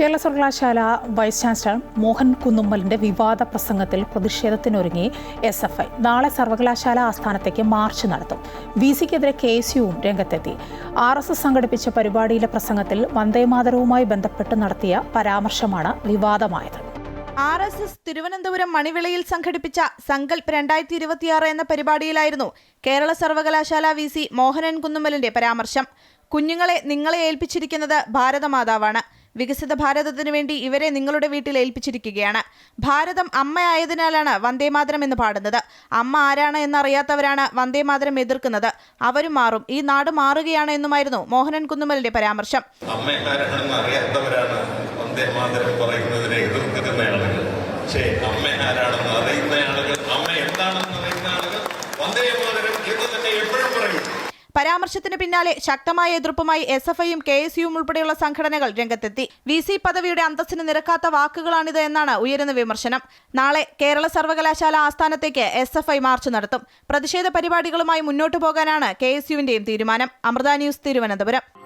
കേരള സർവകലാശാല vice chancellor Mohan കുന്നുമ്മലിന്റെ വിവാദ പ്രസംഗത്തിൽ പ്രതിഷേധത്തിനൊരുങ്ങി SFI. നാളെ സർവകലാശാല ആസ്ഥാനത്തേക്ക് മാർച്ച് നടത്തും. VC-ക്കെതിരെ KSUവും രംഗത്തെത്തി. RSS സംഘടിപ്പിച്ച പരിപാടിയിലെ പ്രസംഗത്തിൽ വന്ദേമാതരവുമായി ബന്ധപ്പെട്ട് നടത്തിയ പരാമർശമാണ് വിവാദമായത്. RSS തിരുവനന്തപുരം മണിവിളയിൽ സംഘടിപ്പിച്ച സങ്കൽപ് 2026 എന്ന പരിപാടിയിലായിരുന്നു കേരള സർവകലാശാല VC മോഹനൻ കുന്നുമ്മലിന്റെ പരാമർശം. കുഞ്ഞുങ്ങളെ നിങ്ങളെ ഏൽപ്പിച്ചിരിക്കുന്നത് ഭാരതമാതാവാണ്. വികസിത ഭാരതത്തിനു വേണ്ടി ഇവരെ നിങ്ങളുടെ വീട്ടിൽ ഏൽപ്പിച്ചിരിക്കുകയാണ്. ഭാരതം അമ്മയായതിനാലാണ് വന്ദേമാതരം എന്ന് പാടുന്നത്. അമ്മ ആരാണ് എന്നറിയാത്തവരാണ് വന്ദേമാതരം എതിർക്കുന്നത്. അവരും മാറും, ഈ നാട് മാറുകയാണ് എന്നുമായിരുന്നു മോഹനൻ കുന്നുമ്മലിന്റെ പരാമർശം. പരാമർശത്തിന് പിന്നാലെ ശക്തമായ എതിർപ്പുമായി SFIയും KSUവും ഉൾപ്പെടെയുള്ള സംഘടനകൾ രംഗത്തെത്തി. VC പദവിയുടെ അന്തസ്സിന് നിരക്കാത്ത വാക്കുകളാണിത് എന്നാണ് ഉയരുന്ന വിമർശനം. നാളെ കേരള സർവകലാശാല ആസ്ഥാനത്തേക്ക് SFI മാർച്ച് നടത്തും. പ്രതിഷേധ പരിപാടികളുമായി മുന്നോട്ടു പോകാനാണ് KSUവിന്റെയും തീരുമാനം. അമൃത ന്യൂസ്, തിരുവനന്തപുരം.